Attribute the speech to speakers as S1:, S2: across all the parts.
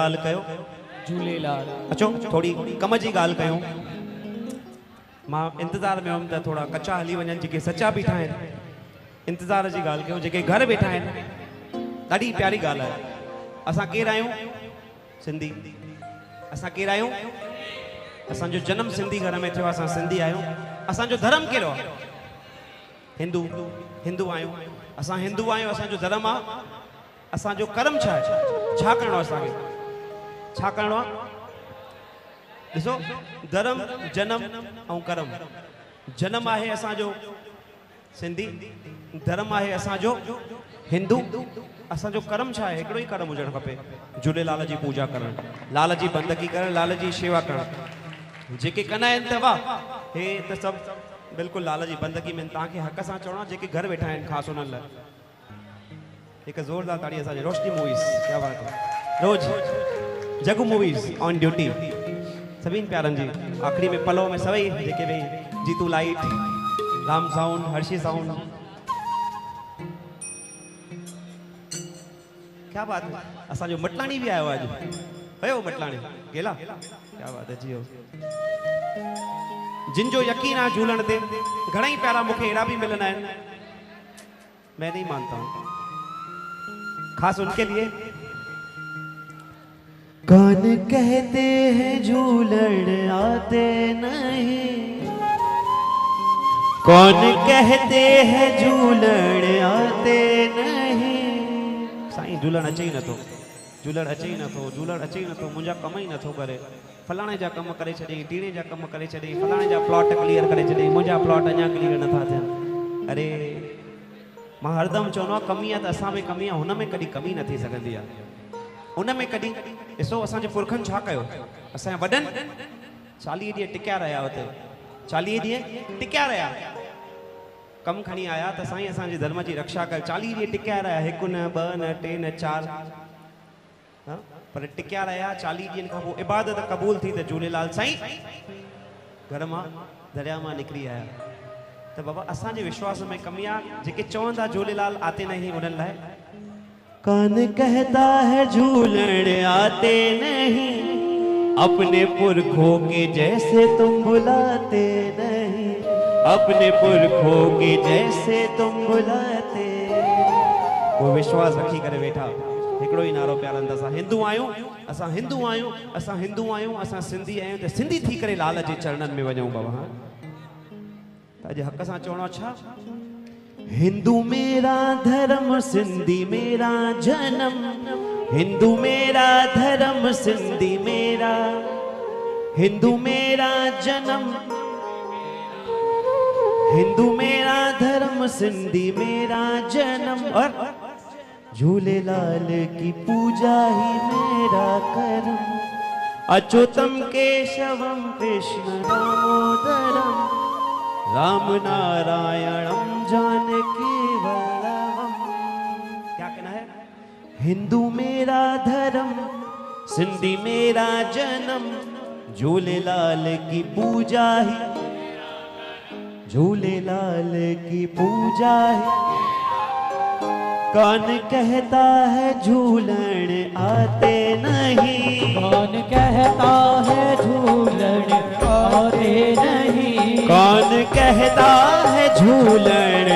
S1: ॻाल्हि कयो।
S2: झूलेलाल।
S1: अचो थोड़ी कम जी ॻाल्हि कयूं। मां इंतज़ार में हुअमि त थोड़ा कच्चा हली वञनि, जेके सच्चा बीठा आहिनि। इंतज़ार जी ॻाल्हि कयूं, जेके घर वेठा आहिनि। ॾाढी प्यारी ॻाल्हि आहे। असां केरु आहियूं? सिंधी। असां केरु आहियूं? असांजो जन्म सिंधी घर में थियो, असां सिंधी आहियूं। असांजो धर्म कहिड़ो आहे? हिंदू। हिंदू आहियूं। असां हिंदू आहियूं, असांजो धर्म आहे। असांजो कर्म छा आहे? छा करिणो आहे असांखे? छा करिणो आहे? ॾिसो, धर्म, जन्म ऐं कर्म। जन्म आहे असांजो सिंधी, धर्म आहे असांजो हिंदू। असांजो कर्म छा आहे? हिकिड़ो ई कर्म हुजणु खपे, झूलेलाल जी पूजा करणु, लाल जी बंदगी करणु, लाल जी शेवा करणु। जेके कंदा आहिनि त वाह, हे त सभु बिल्कुलु लाल जी बंदगी में। तव्हांखे हक़ सां चवणो आहे, जेके घर वेठा आहिनि ख़ासि उन्हनि लाइ हिकु ज़ोरदार ताड़ी असांजे रोशनी मूवीज़। क्या बात है। रोज जगू मूवीज़ ऑन ड्यूटी। सभिनि प्यारनि जी आख़िरी में पलो में सभई जेके भई Jitu light, Ram sound, Harshi sound. क्या बात है। असांजो मटलाणी भी आयो आज। भयो मटलाणी गेला। क्या बात है जियो। जिन जो यकीन है झूलण ते, घणा ही प्यारा मुखे एड़ा भी मिलना है, मैं नहीं मानता हूं। खास उनके लिए। कौन कहते हैं झूलण आते नहीं, कौन कहते हैं झूलण आते नहीं। साईं झूलण अचे ही नथो, झूलण अचे ही नथो, झूलण अचे ही नथो। मुंहिंजा कम ही नथो करे। फलाणे जा कम करे छॾियईं, टीणे जा कम करे छॾियईं, फलाणे जा प्लॉट क्लियर करे छॾियईं, मुंहिंजा प्लॉट अञा क्लियर नथा थियनि। अरे मां हरदम चवंदो आहियां, कमी आहे त असां में कमी आहे, हुन में कॾहिं कमी न थी सघंदी आहे। उन में कॾहिं ॾिसो, असांजे पुरखनि छा कयो? असांजा वॾनि 40 ॾींहं टिकिया रहिया हुते, 40 ॾींहं टिकिया रहिया, कमु खणी आया त साईं असांजे धर्म जी रक्षा कर। 40 ॾींहं टिकिया रहिया, 1 न 2 न 3 न 4, पर टिकिया रहिया। 40 ॾींहंनि खां पोइ इबादत क़बूल थी त झूलेलाल साईं घर मां दरिया मां निकिरी आया। त बाबा असांजे विश्वास में कमी आहे। जेके चवंदा झूलेलाल आते नहीं, उन्हनि लाइ कौन कहता है झूलण आते नहीं, अपने पुरखों के जैसे तुम बुलाते नहीं, अपने पुरखों के जैसे तुम बुलाते। वो विश्वास रखी करे वेठा। हिकिड़ो ई नारो प्यारनि त असां हिंदू आहियूं, असां हिंदू आहियूं, असां हिंदू आहियूं, असां सिंधी आहियूं। त सिंधी थी करे लाल जे चरणनि में वञूं बाबा। त अॼु हक़ सां चवणो छा? हिंदू मेरा धर्म, सिंधी मेरा जन्म, हिंदू मेरा धर्म, सिंधी मेरा, हिंदू मेरा जन्म, हिंदू मेरा धर्म, सिंधी मेरा जन्म, और झूलेलाल की पूजा ही मेरा कर्म। अच्युतम केशवम कृष्ण दामोदरम, राम नारायणम जानकी वल्लभम। क्या कहना है? हिंदू मेरा धर्म, सिंधी मेरा जन्म, झूलेलाल की पूजा ही, झूलेलाल की पूजा ही। कौन कहता है झूलण आते नहीं,
S2: कौन कहता है झूलण आते नहीं,
S1: कौन कहता है झूलण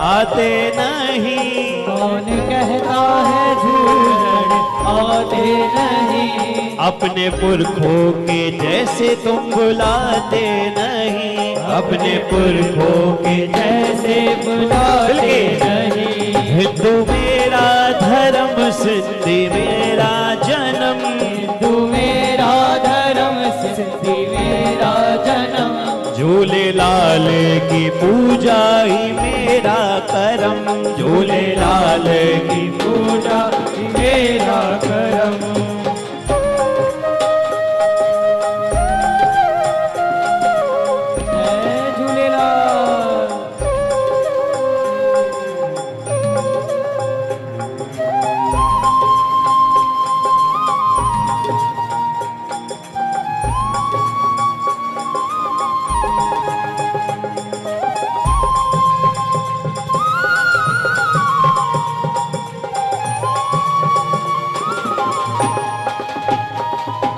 S1: आते नहीं,
S2: कौन कहता है झूलण आते नहीं।
S1: अपने पुरखों के जैसे तुम बुलाते नहीं, अपने पुरखों के जैसे बुलाते नहीं। हिंदू मेरा धर्म, सिंधी मेरा जन्म,
S2: हिंदू मेरा धर्म, सिंधी मेरा जन्म,
S1: झूलेलाल की पूजा ही मेरा कर्म, झूलेलाल की पूजा ही मेरा कर्म।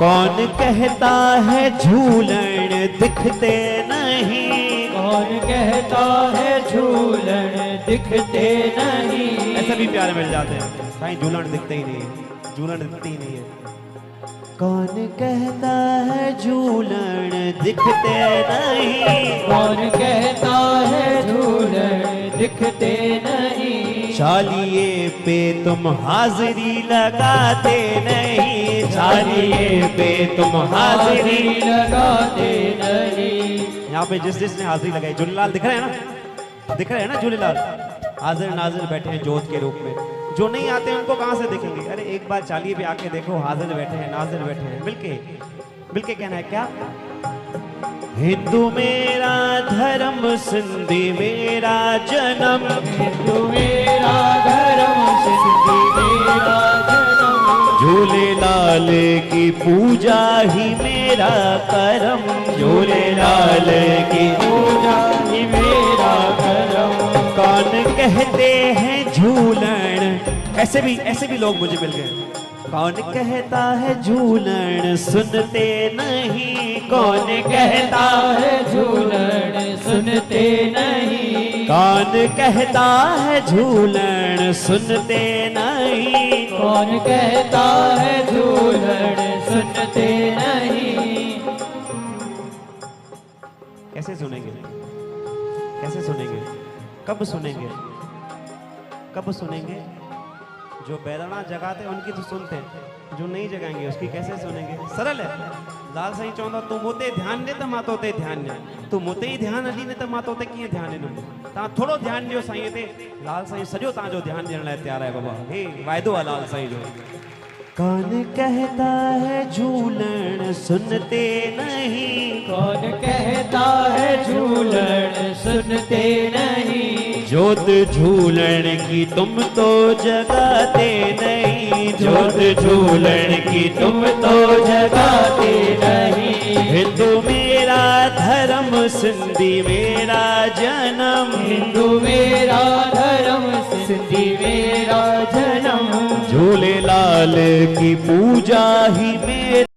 S1: कौन कहता है झूलण दिखते नहीं।
S2: कौन कहता है झूलन दिखते नहीं।
S1: ऐसे भी प्यारे मिल जाते हैं, साईं झूलण दिखते ही नहीं है, झूलण दिखती ही नहीं है। कौन कहता है झूलण दिखते नहीं।
S2: कौन कहता है झूलन दिखते नहीं।
S1: चालिए पे तुम हाजिरी लगाते नहीं। चालिए पे तुम हाजिरी
S2: लगाते नहीं।
S1: यहाँ पे जिसने हाजिरी लगाई, झूलेलाल दिख रहे हैं ना, दिख रहे हैं ना झूलेलाल, हाजिर नाजिर बैठे हैं जोत के रूप में। जो नहीं आते हैं उनको कहाँ से देखेंगे? अरे एक बार चालिए पे आके देखो, हाजिर बैठे हैं, नाजिर बैठे हैं, मिलके कहना है क्या? हिंदू मेरा धर्म, सिंधी मेरा जन्म।
S2: हिंदू मेरा धर्म, सिंधी मेरा जन्म।
S1: झूलेलाल की पूजा ही मेरा करम। झूलेलाल की
S2: पूजा ही मेरा करम।
S1: कौन कहते हैं झूलण, ऐसे भी लोग मुझे मिल गए। कौन कहता है झूलण सुनते नहीं। कौन कहता
S2: है झूलन सुनते नहीं।
S1: कौन कहता है झूलण सुनते नहीं।
S2: कौन कहता है झूलन सुनते नहीं।
S1: कैसे सुनेंगे? कैसे सुनेंगे? कब सुनेंगे? कब सुनेंगे? जो बैराना जगाते उनकी तो सुनते हैं, जो नहीं जगाएंगे उसकी कैसे सुनेंगे? सरल है। लाल साईं चवंदा तू मुते ध्यान दे त मां तोते ध्यान ॾियां। तू मुते ही ध्यान हली न त मां तोते कीअं ध्यान ॾींदुमि? तव्हां थोरो ध्यानु ॾियो साईं ते। लाल साईं सॼो तव्हांजो ध्यानु ॾियण लाइ तयारु आहे बाबा। हे वाइदो आहे लाल साईं जो। कौन कहता है झूलण सुनते नहीं।
S2: कौन कहता है झूलन सुनते नहीं।
S1: जोत झूलण की तुम तो जगाते नहीं। जोत झूलण की तुम तो जगाते नहीं। हिंदू मेरा धर्म, सिंधी मेरा जन्म।
S2: हिंदू मेरा धर्म, सिंधी मेरा जन्म।
S1: झूलेलाल की पूजा ही मेरा